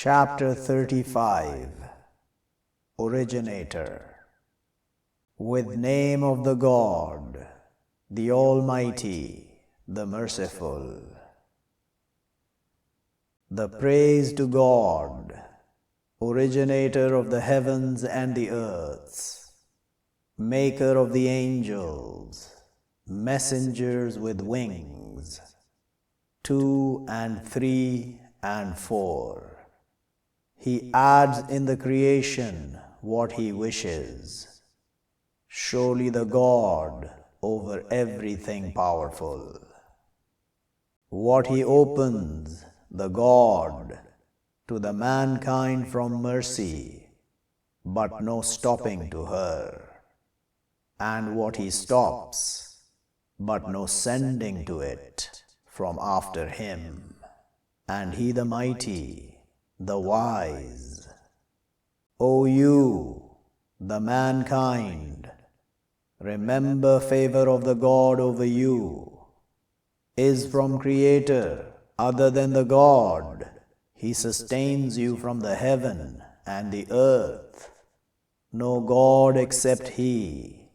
Chapter 35 Originator. With name of the God, the Almighty, the Merciful. The praise to God, Originator of the heavens and the earths, Maker of the angels, messengers with wings, 2 and 3 and 4. He adds in the creation what He wishes. Surely the God over everything powerful. What He opens, the God, to the mankind from mercy, but no stopping to her. And what He stops, but no sending to it from after Him. And He the mighty, the wise. O you, the mankind, remember favor of the God over you is from Creator other than the God. He sustains you from the heaven and the earth. No God except He,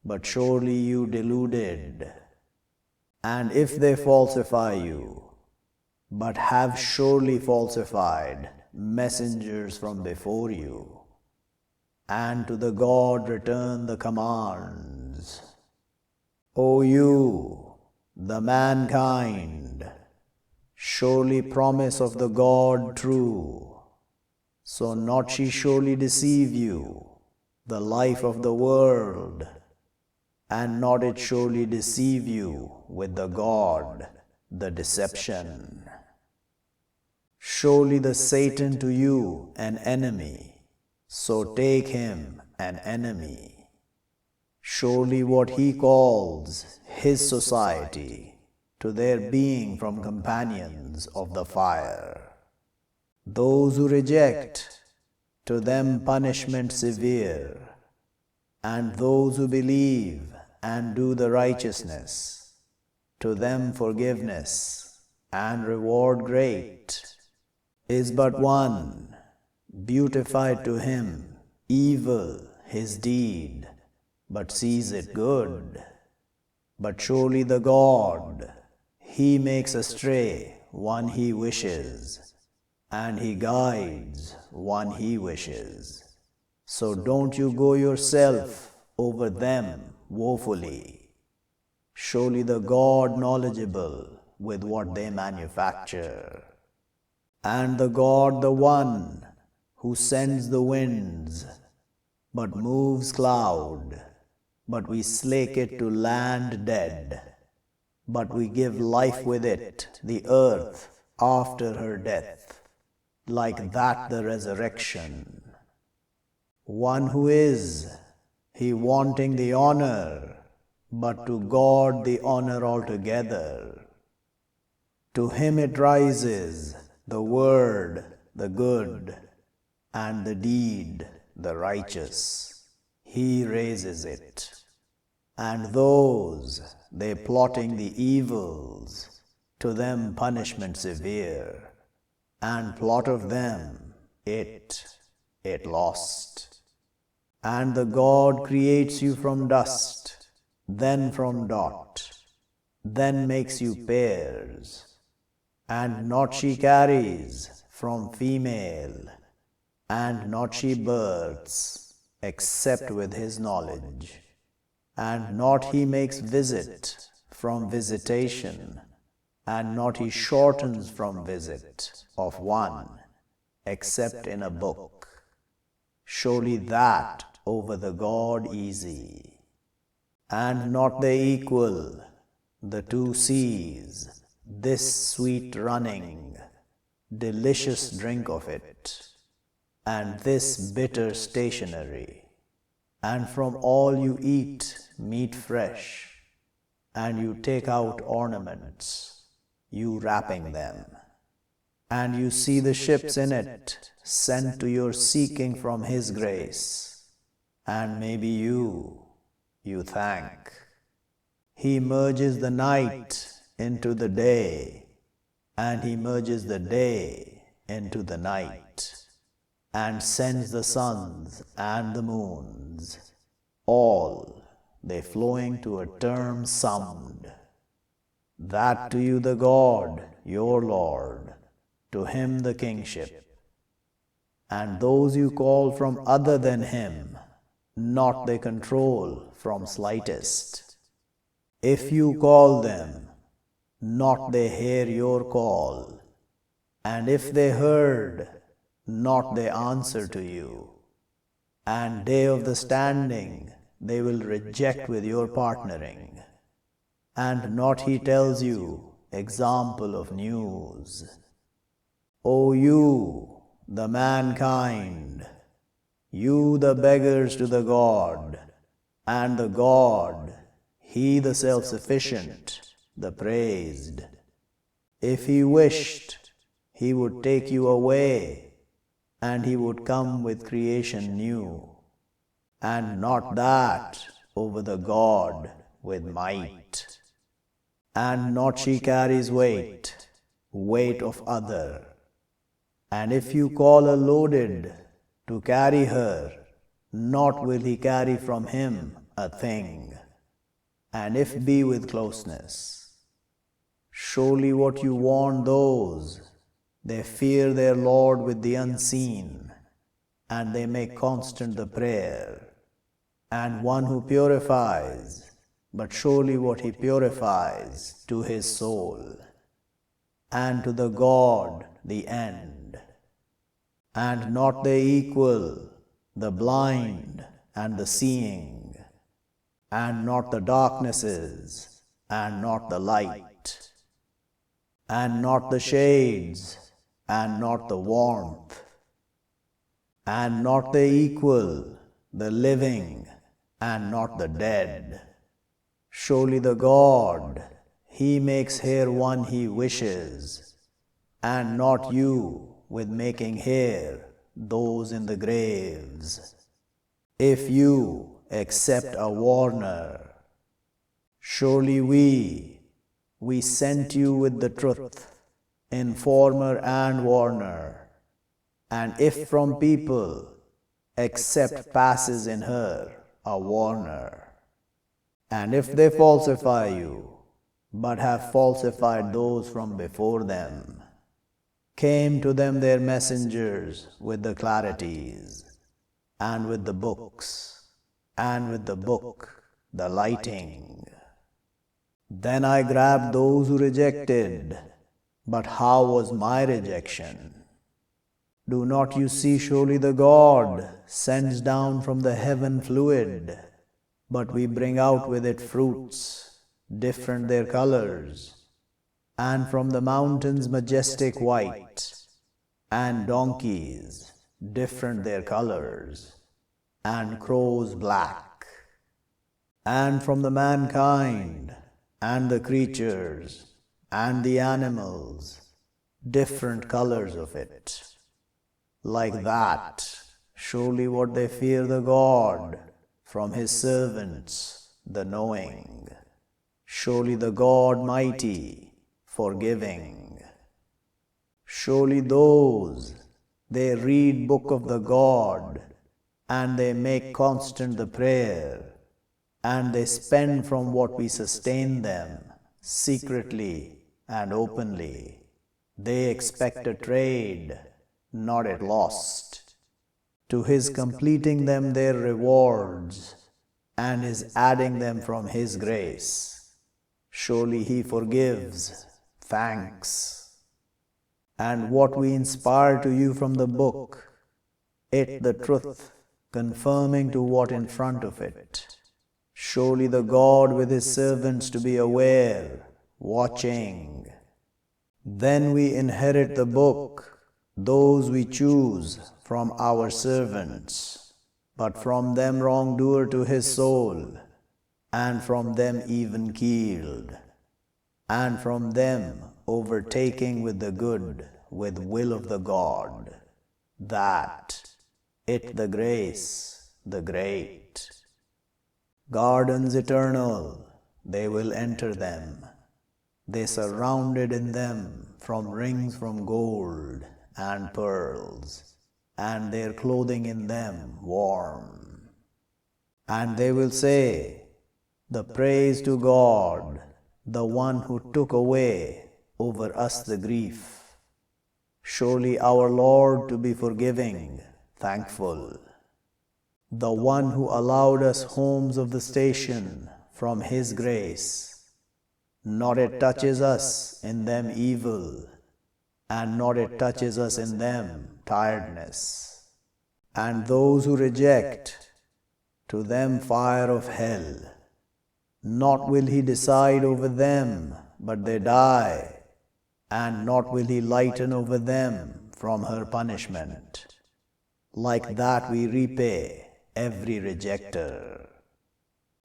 but surely you deluded. And if they falsify you, but have surely falsified messengers from before you, and to the God return the commands. O you, the mankind, surely promise of the God true, so not she surely deceive you, the life of the world, and not it surely deceive you with the God, the deception. Surely the Satan to you an enemy, so take him an enemy. Surely what he calls his society, to their being from companions of the fire. Those who reject, to them punishment severe, and those who believe and do the righteousness, to them forgiveness and reward great. Is but one, beautified to him, evil his deed, but sees it good. But surely the God, He makes astray one He wishes, and He guides one He wishes. So don't you go yourself over them woefully. Surely the God knowledgeable with what they manufacture. And the God the one who sends the winds, but moves cloud, but we slake it to land dead, but we give life with it, the earth after her death, like that the resurrection. One who is, He wanting the honor, but to God the honor altogether. To Him it rises, the word, the good, and the deed, the righteous. He raises it. And those, they plotting the evils, to them punishment severe. And plot of them, it lost. And the God creates you from dust, then from dot, then makes you pairs. And not she carries from female, and not she births, except with His knowledge. And not He makes visit from visitation, and not He shortens from visit of one, except in a book. Surely that over the God easy. And not they equal, the two seas, this sweet running, delicious drink of it, and this bitter stationery. And from all you eat meat fresh, and you take out ornaments, you wrapping them. And you see the ships in it, sent to your seeking from His grace. And maybe you thank. He merges the night into the day, and He merges the day into the night, and sends the suns and the moons, all they flowing to a term summed. That to you the God, your Lord, to him the kingship. And those you call from other than him, not they control from slightest. If you call them, not they hear your call, and if they heard, not they answer to you. And day of the standing they will reject with your partnering. And not he tells you example of news. O you, the mankind, you the beggars to the God, and the God, he the self-sufficient, the praised. If he wished, he would take you away, and he would come with creation new, and not that over the God with might. And not she carries weight of other. And if you call a loaded to carry her, not will he carry from him a thing. And if be with closeness, surely what you warn those, they fear their Lord with the unseen, and they make constant the prayer. And one who purifies, but surely what he purifies to his soul, and to the God the end. And not they equal, the blind and the seeing, and not the darknesses, and not the light, and not the shades, and not the warmth, and not they equal, the living, and not the dead. Surely the God, he makes here one he wishes, and not you with making here those in the graves. If you accept a warner, surely we sent you with the truth, informer and warner. And if from people, accept passes in her a warner. And if they falsify you, but have falsified those from before them, came to them their messengers with the clarities, and with the books, and with the book, the lighting. Then I grabbed those who rejected, but how was my rejection? Do not you see surely the God sends down from the heaven fluid, but we bring out with it fruits, different their colors, and from the mountains majestic white, and donkeys, different their colors, and crows black, and from the mankind, and the creatures, and the animals, different colors of it. Like that, surely what they fear the God, from his servants, the knowing. Surely the God mighty, forgiving. Surely those, they read book of the God, and they make constant the prayer, and they spend from what we sustain them, secretly and openly. They expect a trade, not at lost. To his completing them their rewards, and his adding them from his grace. Surely he forgives, thanks. And what we inspire to you from the book, it the truth, confirming to what in front of it. Surely the God with his servants to be aware, watching. Then we inherit the book, those we choose from our servants, but from them wrongdoer to his soul, and from them even-keeled, and from them overtaking with the good, with will of the God, that it the grace, the great. Gardens eternal, they will enter them, they surrounded in them from rings from gold, and pearls, and their clothing in them warm. And they will say, "The praise to God, the one who took away over us the grief. Surely our Lord to be forgiving, thankful. The one who allowed us homes of the station from His grace. Not it touches us in them evil, and not it touches us in them tiredness. And those who reject, to them fire of hell. Not will He decide over them, but they die, and not will He lighten over them from her punishment. Like that we repay every rejecter.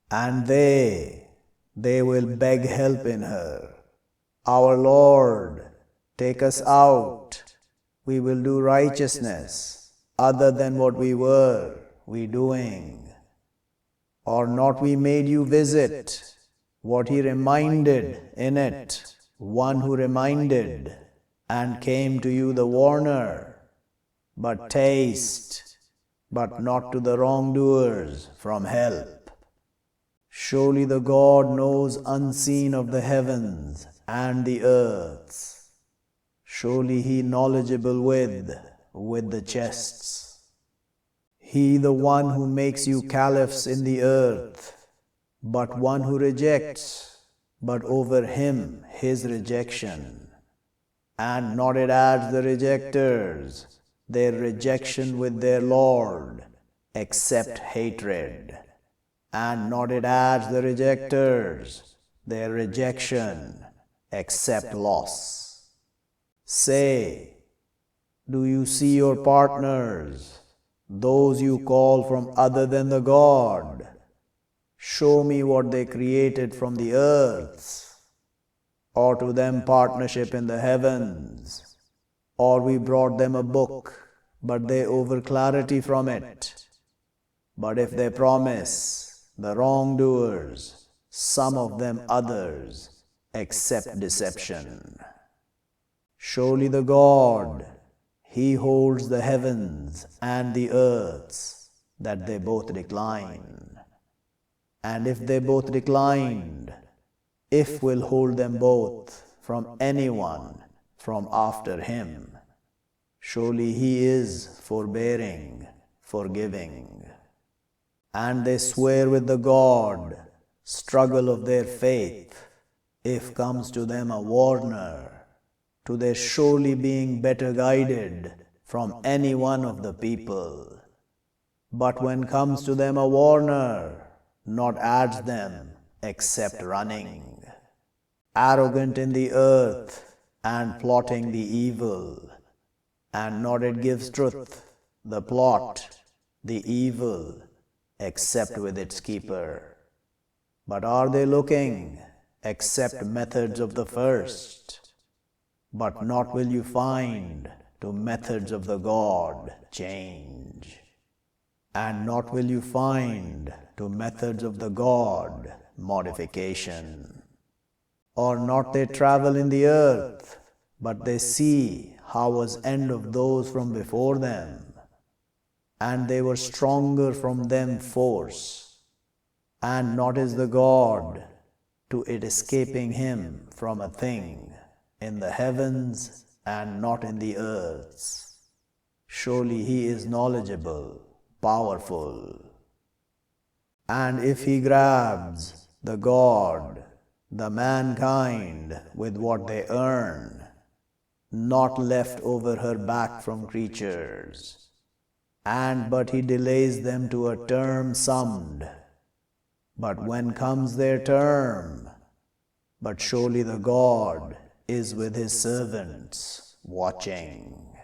And they will beg help in her. Our Lord, take us out. We will do righteousness, other than what we doing. Or not we made you visit, what He reminded in it, one who reminded, and came to you the warner. But taste, but not to the wrongdoers from help. Surely the God knows unseen of the heavens and the earths. Surely He knowledgeable with the chests. He the one who makes you caliphs in the earth, but one who rejects, but over him his rejection. And not it adds the rejectors, their rejection with their Lord, except hatred. And not it adds the rejectors, their rejection, except loss. Say, do you see your partners, those you call from other than the God? Show me what they created from the earths, or to them partnership in the heavens, or we brought them a book, but they over clarity from it. But if they promise, the wrongdoers, some of them others, accept deception. Surely the God, He holds the heavens and the earths, that they both decline. And if they both declined, if will hold them both from anyone from after Him. Surely He is forbearing, forgiving. And they swear with the God, struggle of their faith, if comes to them a warner, to their surely being better guided from any one of the people. But when comes to them a warner, not adds them except running. Arrogant in the earth and plotting the evil, and not it gives truth, the plot, the evil, except with its keeper. But are they looking, except methods of the first? But not will you find to methods of the God change. And not will you find to methods of the God modification. Or not they travel in the earth, but they see how was end of those from before them. And they were stronger from them force. And not is the God to it escaping Him from a thing in the heavens and not in the earths. Surely He is knowledgeable, powerful. And if He grabs, the God, the mankind, with what they earn, not left over her back from creatures, and but He delays them to a term summed. But when comes their term, but surely the God is with His servants watching.